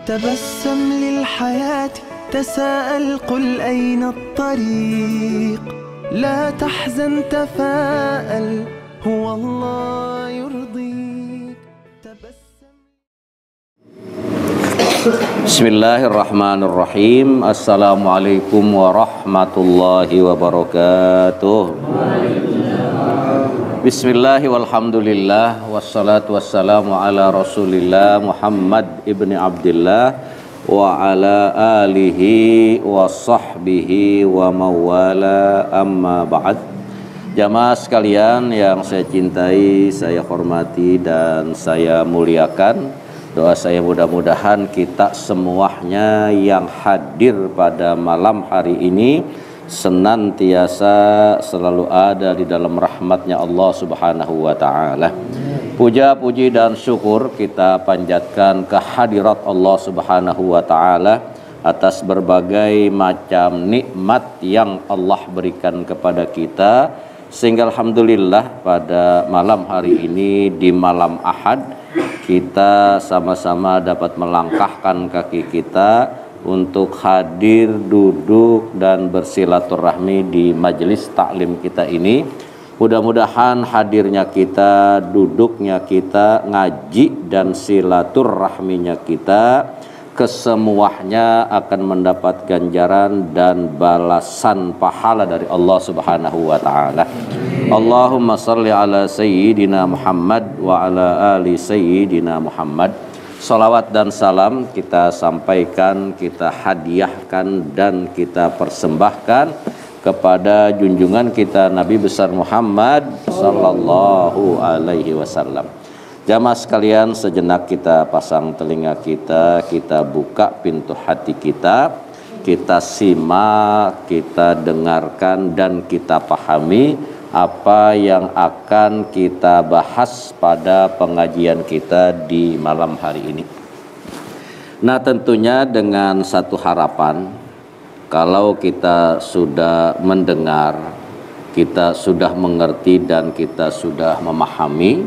تبسم للحياة تساءل قل أين الطريق لا تحزن تفاءل هو الله يرضيك Bismillahirrahmanirrahim. Assalamualaikum warahmatullahi wabarakatuh. Bismillahi walhamdulillah wassalatu wassalamu ala rasulillah Muhammad ibni Abdillah wa ala alihi wa sahbihi wa mawala amma ba'd. Jamaah sekalian yang saya cintai, saya hormati dan saya muliakan, doa saya mudah-mudahan kita semuanya yang hadir pada malam hari ini senantiasa selalu ada di dalam rahmatnya Allah Subhanahu wa ta'ala. Puja, puji dan syukur kita panjatkan kehadirat Allah Subhanahu wa ta'ala atas berbagai macam nikmat yang Allah berikan kepada kita, sehingga alhamdulillah pada malam hari ini di malam Ahad kita sama-sama dapat melangkahkan kaki kita untuk hadir, duduk dan bersilaturahmi di majelis taklim kita ini. Mudah-mudahan hadirnya kita, duduknya kita, ngaji dan silaturahminya kita, kesemuanya akan mendapat ganjaran dan balasan pahala dari Allah Subhanahu wa ta'ala. Allahumma salli ala sayyidina Muhammad wa ala ali sayyidina Muhammad. Salawat dan salam kita sampaikan, kita hadiahkan dan kita persembahkan kepada junjungan kita Nabi besar Muhammad sallallahu alaihi wasallam. Jamaah sekalian, sejenak kita pasang telinga kita, kita buka pintu hati kita, kita simak, kita dengarkan dan kita pahami apa yang akan kita bahas pada pengajian kita di malam hari ini. Nah, tentunya dengan satu harapan, kalau kita sudah mendengar, kita sudah mengerti dan kita sudah memahami,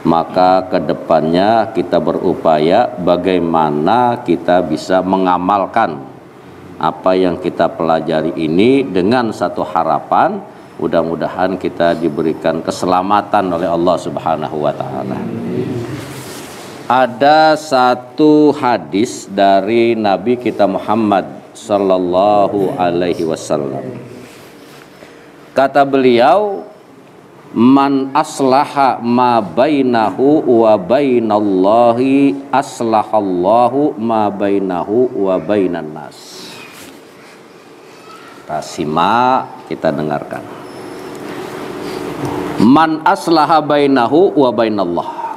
maka kedepannya kita berupaya bagaimana kita bisa mengamalkan apa yang kita pelajari ini dengan satu harapan, mudah-mudahan kita diberikan keselamatan oleh Allah Subhanahu wa ta'ala. Ada satu hadis dari Nabi kita Muhammad sallallahu alaihi wasallam. Kata beliau, man aslaha ma bainahu wa bainallahi aslahallahu ma bainahu wa bainan nas. Kita simak, kita dengarkan. Man aslaha bainahu wa bainallah.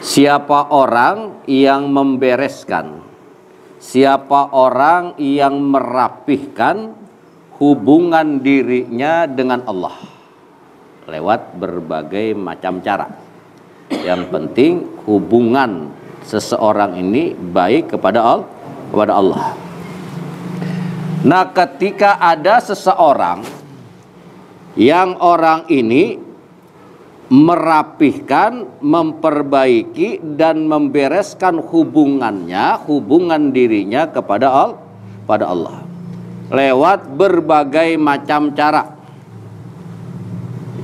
Siapa orang yang membereskan, siapa orang yang merapihkan hubungan dirinya dengan Allah lewat berbagai macam cara. Yang penting hubungan seseorang ini baik kepada Allah. Nah, ketika ada seseorang yang orang ini merapihkan, memperbaiki dan membereskan hubungannya, hubungan dirinya kepada Allah lewat berbagai macam cara.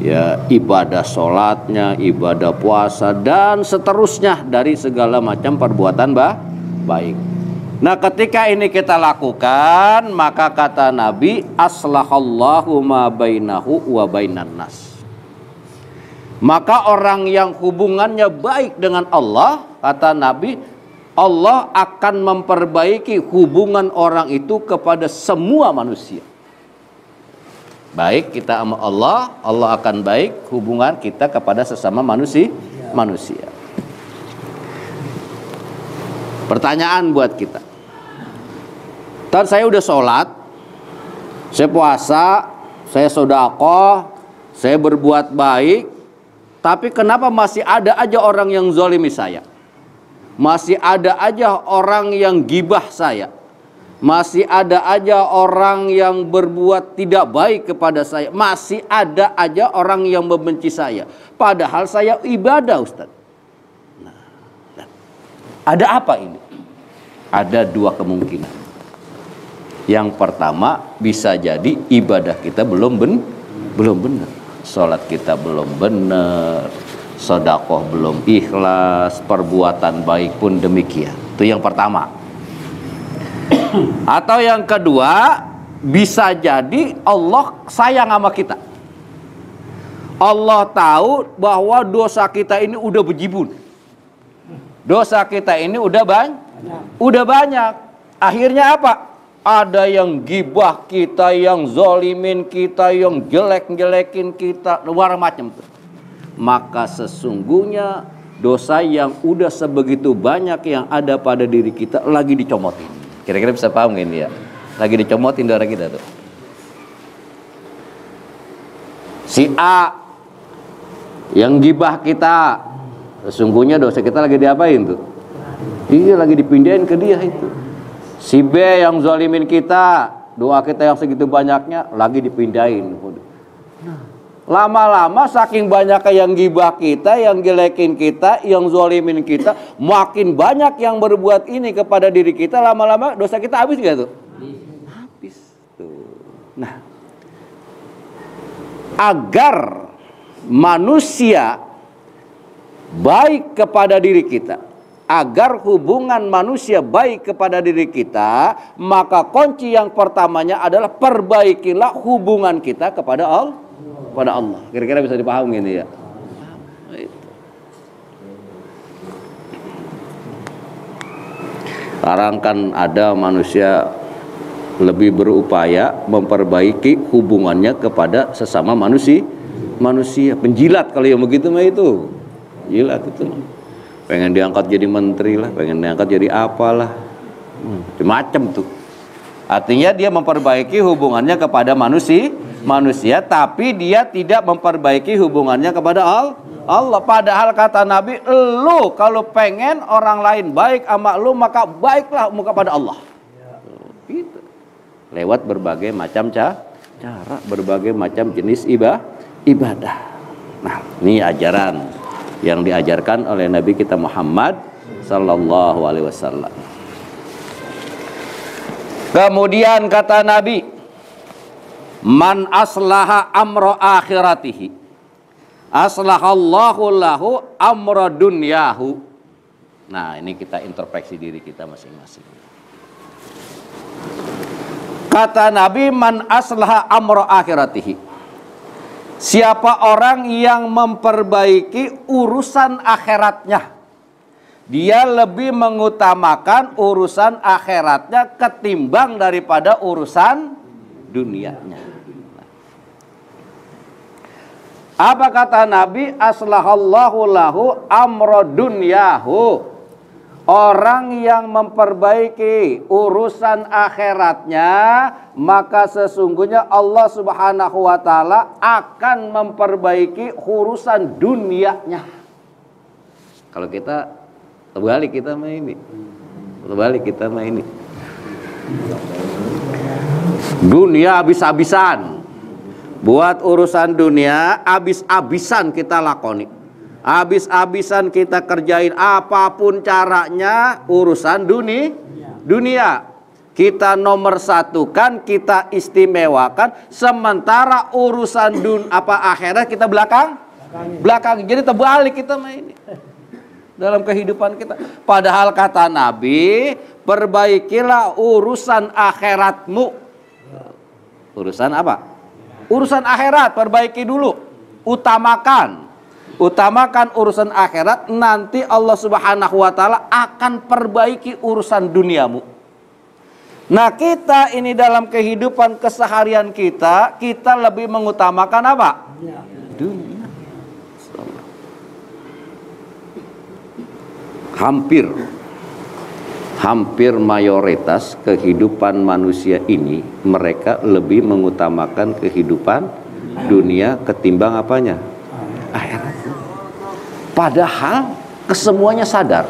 Ya, ibadah sholatnya, ibadah puasa dan seterusnya dari segala macam perbuatan baik. Nah, ketika ini kita lakukan, maka kata Nabi, aslahallahu ma bainahu wa bainan nas. Maka orang yang hubungannya baik dengan Allah, kata Nabi, Allah akan memperbaiki hubungan orang itu kepada semua manusia. Baik kita sama Allah, Allah akan baik hubungan kita kepada sesama manusia. Pertanyaan buat kita. Tan, saya udah sholat, saya puasa, saya sedekah, saya berbuat baik, tapi kenapa masih ada aja orang yang zalimi saya? Masih ada aja orang yang gibah saya? Masih ada aja orang yang berbuat tidak baik kepada saya? Masih ada aja orang yang membenci saya? Padahal saya ibadah, Ustaz. Ada apa ini? Ada dua kemungkinan. Yang pertama, bisa jadi ibadah kita belum benar. Sholat kita belum benar, sedekah belum ikhlas, perbuatan baik pun demikian. Itu yang pertama. Atau yang kedua, bisa jadi Allah sayang sama kita. Allah tahu bahwa dosa kita ini udah bejibun. Dosa kita ini udah banyak. Akhirnya apa? Ada yang gibah kita, yang zolimin kita, yang jelek-jelekin kita, luar macam tuh. Maka sesungguhnya dosa yang udah sebegitu banyak yang ada pada diri kita lagi dicomotin. Kira-kira bisa paham gak ini ya? Lagi dicomotin darah kita tuh. Si A yang gibah kita, sesungguhnya dosa kita lagi diapain tuh? Iya, lagi dipindahin ke dia itu. Si B yang zalimin kita, doa kita yang segitu banyaknya lagi dipindahin. Nah, lama-lama saking banyaknya yang gibah kita, yang jelekin kita, yang zalimin kita, makin banyak yang berbuat ini kepada diri kita, lama-lama dosa kita habis gak tuh? Habis tuh. Nah, agar manusia baik kepada diri kita, agar hubungan manusia baik kepada diri kita, maka kunci yang pertamanya adalah perbaikilah hubungan kita kepada Allah. Kira-kira bisa dipahami ini ya? Sekarang kan ada manusia lebih berupaya memperbaiki hubungannya kepada sesama manusia, penjilat kalau yang begitu mah itu jilat itu, pengen diangkat jadi menteri lah, pengen diangkat jadi apalah, macam tuh. Artinya dia memperbaiki hubungannya kepada manusia, tapi dia tidak memperbaiki hubungannya kepada Allah. Padahal kata Nabi, lu kalau pengen orang lain baik sama lu, maka baiklah kepada Allah. Gitu. Lewat berbagai macam cara, berbagai macam jenis ibadah. Nah, ini ajaran yang diajarkan oleh Nabi kita Muhammad sallallahu alaihi wasallam. Kemudian kata Nabi, man aslaha amra akhiratihi, aslahallahu lahu amra dunyahu. Nah, ini kita introspeksi diri kita masing-masing. Kata Nabi, man aslaha amra akhiratihi, siapa orang yang memperbaiki urusan akhiratnya, dia lebih mengutamakan urusan akhiratnya ketimbang daripada urusan dunianya. Apa kata Nabi? Aslahallahu lahu amra dunyahu. Orang yang memperbaiki urusan akhiratnya, maka sesungguhnya Allah Subhanahu wa ta'ala akan memperbaiki urusan dunianya. Kalau kita terbalik, kita mah ini dunia habis-habisan, buat urusan dunia habis-habisan kita lakoni, habis-habisan kita kerjain apapun caranya urusan dunia. Kita nomor satukan, kita istimewakan, sementara urusan akhirat kita belakang. Jadi terbalik kita mah ini dalam kehidupan kita. Padahal kata Nabi, perbaikilah urusan akhiratmu. Urusan apa? Urusan akhirat, perbaiki dulu, utamakan urusan akhirat, nanti Allah Subhanahu wa ta'ala akan perbaiki urusan duniamu. Nah, kita ini dalam kehidupan keseharian kita lebih mengutamakan apa? Dunia. Hampir mayoritas kehidupan manusia ini, mereka lebih mengutamakan kehidupan dunia ketimbang apanya? Akhirat. Padahal kesemuanya sadar,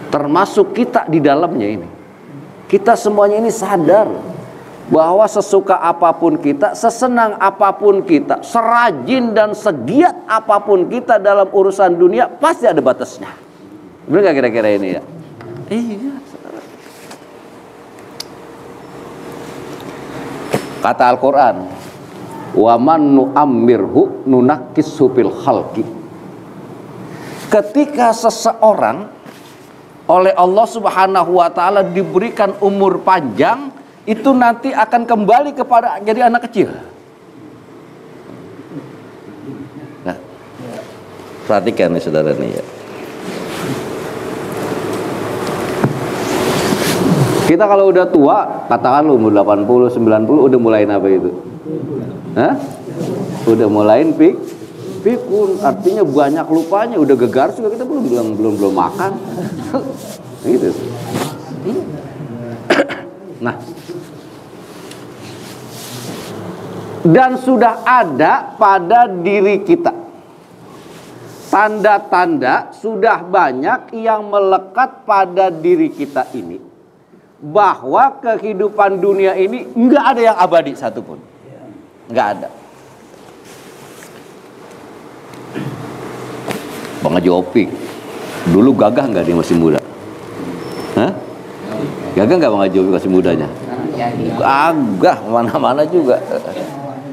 termasuk kita di dalamnya ini. Kita semuanya ini sadar bahwa sesuka apapun kita, sesenang apapun kita, serajin dan segiat apapun kita dalam urusan dunia, pasti ada batasnya. Benar gak kira-kira ini ya? Iya. Kata Al-Quran, wa man nu'ammirhu nunakkishu fil khalqi. Ketika seseorang oleh Allah Subhanahu wa taala diberikan umur panjang, itu nanti akan kembali kepada jadi anak kecil. Nah, perhatikan nih saudara nih ya. Kita kalau udah tua, katakan lu umur 80, 90 udah mulain apa itu? Hah? Udah mulain pikun, artinya banyak lupanya, udah gegar juga kita belum makan. Gitu. Nah, dan sudah ada pada diri kita tanda-tanda, sudah banyak yang melekat pada diri kita ini, bahwa kehidupan dunia ini nggak ada yang abadi satupun, nggak ada. Bang Haji Opik dulu gagah nggak dia masih muda? Hah? Gagah nggak Bang Haji Opik masih mudanya? Gagah mana-mana juga.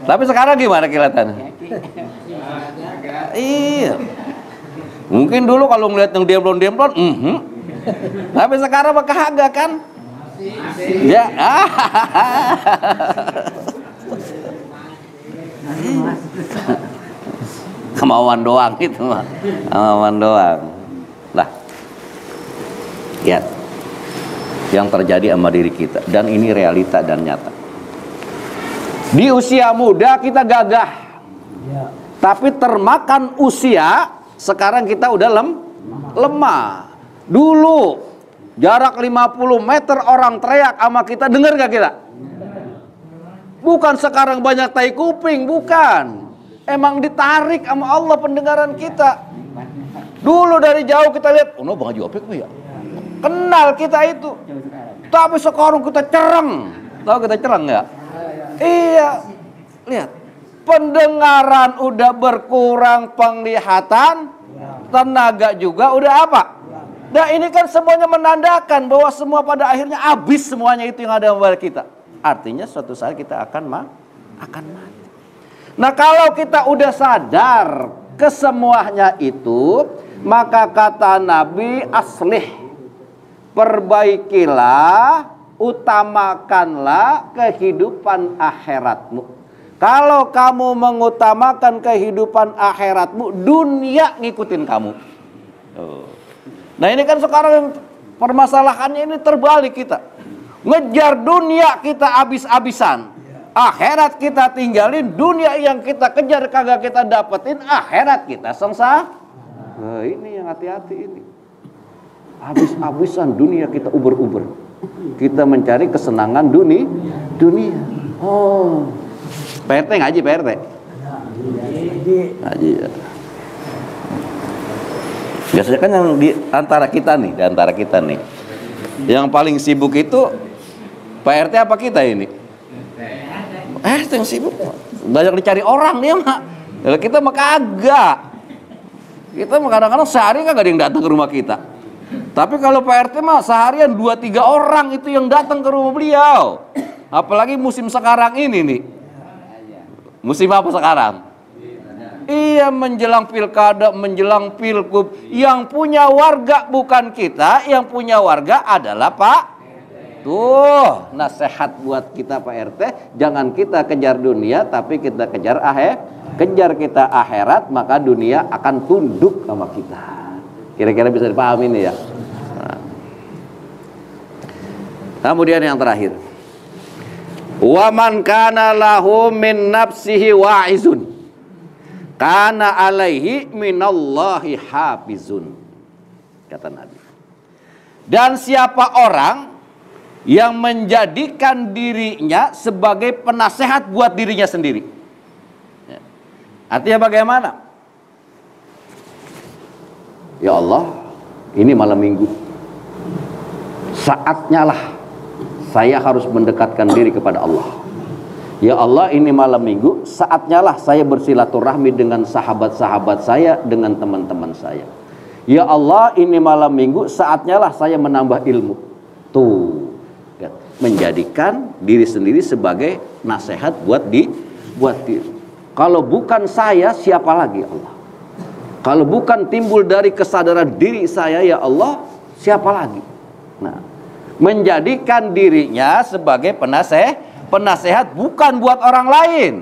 Tapi sekarang gimana kelihatannya? Iya. Mungkin dulu kalau ngeliat yang demplon-demplon, tapi sekarang mah kagak kan? Ya. Kemauan doang itu mah. Kemauan doang. Lah. Ya. Yang terjadi sama diri kita, dan ini realita dan nyata. Di usia muda kita gagah. Tapi termakan usia, sekarang kita udah lemah. Dulu jarak 50 meter orang teriak sama kita, dengar gak kita? Bukan sekarang banyak tai kuping, bukan. Emang ditarik sama Allah pendengaran kita. Dulu dari jauh kita lihat, oh no Bang Haji Opik ya. Kenal kita itu. Tapi sekarang kita cereng. Tahu kita cereng nggak? Iya. Lihat. Pendengaran udah berkurang, penglihatan, tenaga juga udah apa? Nah ini kan semuanya menandakan bahwa semua pada akhirnya habis semuanya itu yang ada pada kita. Artinya suatu saat kita akan mati. Nah kalau kita udah sadar kesemuanya itu, maka kata Nabi, aslih, perbaikilah, utamakanlah kehidupan akhiratmu. Kalau kamu mengutamakan kehidupan akhiratmu, dunia ngikutin kamu. Nah ini kan sekarang permasalahannya ini terbalik kita. Ngejar dunia kita habis-habisan. Akhirat kita tinggalin, dunia yang kita kejar kagak kita dapetin, akhirat kita sengsara. Nah, ini yang hati-hati ini. Habis-habisan dunia kita uber-uber. Kita mencari kesenangan dunia. Oh. PRT ngaji PRT. Ngaji ya. Biasanya kan yang di antara kita nih, yang paling sibuk itu PRT apa kita ini? Yang sibuk banyak dicari orang dia mah. Kita mah kagak. Kita mah kadang-kadang sehari kagak ada yang datang ke rumah kita. Tapi kalau PRT mah seharian 2-3 orang itu yang datang ke rumah beliau. Apalagi musim sekarang ini nih. Musim apa sekarang? Iya, menjelang pilkada, menjelang pilgub. Yang punya warga bukan kita, yang punya warga adalah Pak. Tuh, nasihat buat kita Pak RT, jangan kita kejar dunia, tapi kita kejar kita akhirat, maka dunia akan tunduk sama kita. Kira-kira bisa dipahami nih ya. Nah. Kemudian yang terakhir, wa man kana lahu min nafsihi wa'izun kana alaihi minallahi hafizun, kata Nabi. Dan siapa orang yang menjadikan dirinya sebagai penasehat buat dirinya sendiri, artinya bagaimana? Ya Allah, ini malam minggu, saatnya lah saya harus mendekatkan diri kepada Allah. Ya Allah, ini malam minggu, saatnya lah saya bersilaturahmi dengan sahabat-sahabat saya, dengan teman-teman saya. Ya Allah, ini malam minggu, saatnya lah saya menambah ilmu. Tuh, Menjadikan diri sendiri sebagai nasihat buat diri. Kalau bukan saya, siapa lagi Allah? Kalau bukan timbul dari kesadaran diri saya, ya Allah, siapa lagi? Nah, menjadikan dirinya sebagai penasehat bukan buat orang lain,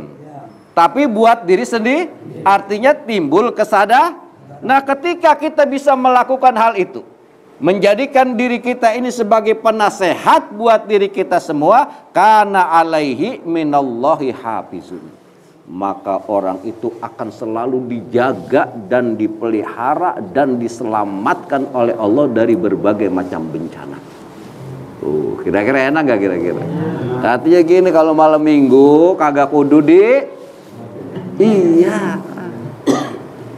tapi buat diri sendiri. Artinya timbul kesadaran. Nah, ketika kita bisa melakukan hal itu, menjadikan diri kita ini sebagai penasehat buat diri kita semua, kana alaihi minallahi hafizun, maka orang itu akan selalu dijaga dan dipelihara dan diselamatkan oleh Allah dari berbagai macam bencana. Kira-kira enak gak kira-kira? Artinya gini, kalau malam minggu kagak kudu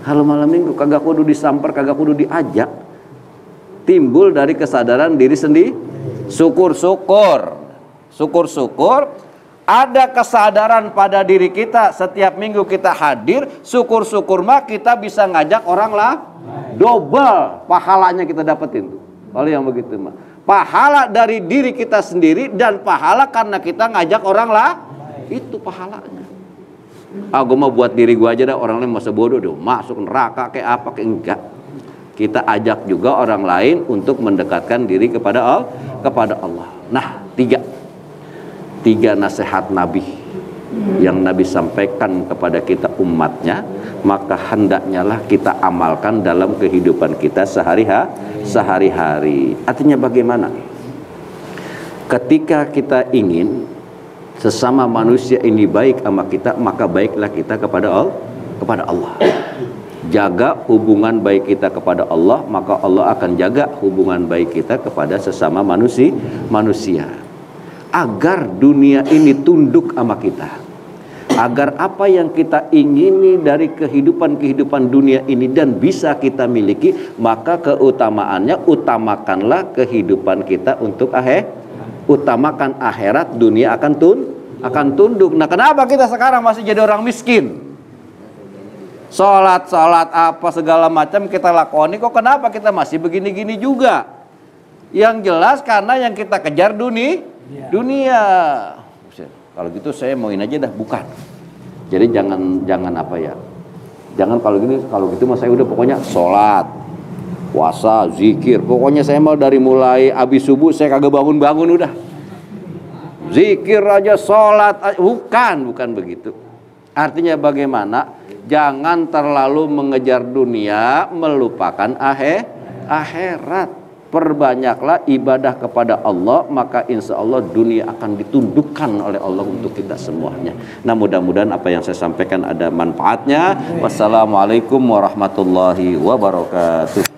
kalau malam minggu kagak kudu disamper, kagak kudu diajak, timbul dari kesadaran diri sendiri. Syukur-syukur ada kesadaran pada diri kita. Setiap minggu kita hadir, syukur-syukur mah kita bisa ngajak orang lah, double pahalanya kita dapetin tuh. Kalau yang begitu mah, pahala dari diri kita sendiri dan pahala karena kita ngajak orang lah, itu pahalanya. Gue mau buat diri gue aja dah, orang lain masa bodoh deh, masuk neraka kayak apa, kayak enggak. Kita ajak juga orang lain untuk mendekatkan diri kepada Allah. Nah, tiga nasihat Nabi yang Nabi sampaikan kepada kita umatnya, maka hendaknya lah kita amalkan dalam kehidupan kita sehari-hari. Artinya bagaimana? Ketika kita ingin sesama manusia ini baik sama kita, maka baiklah kita kepada Allah. Jaga hubungan baik kita kepada Allah, maka Allah akan jaga hubungan baik kita kepada sesama manusia. Agar dunia ini tunduk sama kita, agar apa yang kita ingini dari kehidupan dunia ini dan bisa kita miliki, maka keutamaannya, utamakanlah kehidupan kita untuk utamakan akhirat, dunia akan tunduk. Nah, kenapa kita sekarang masih jadi orang miskin? Sholat apa segala macam kita lakoni, kok kenapa kita masih begini-gini juga? Yang jelas karena yang kita kejar dunia. Kalau gitu saya mauin aja dah, bukan. Jadi jangan apa ya? Jangan kalau gitu mah saya udah pokoknya sholat, puasa, zikir. Pokoknya saya mau dari mulai habis subuh saya kagak bangun udah. Zikir aja, sholat, bukan begitu. Artinya bagaimana? Jangan terlalu mengejar dunia, melupakan akhirat. Perbanyaklah ibadah kepada Allah, maka insya Allah dunia akan ditundukkan oleh Allah untuk kita semuanya. Nah, mudah-mudahan apa yang saya sampaikan ada manfaatnya. Wassalamualaikum warahmatullahi wabarakatuh.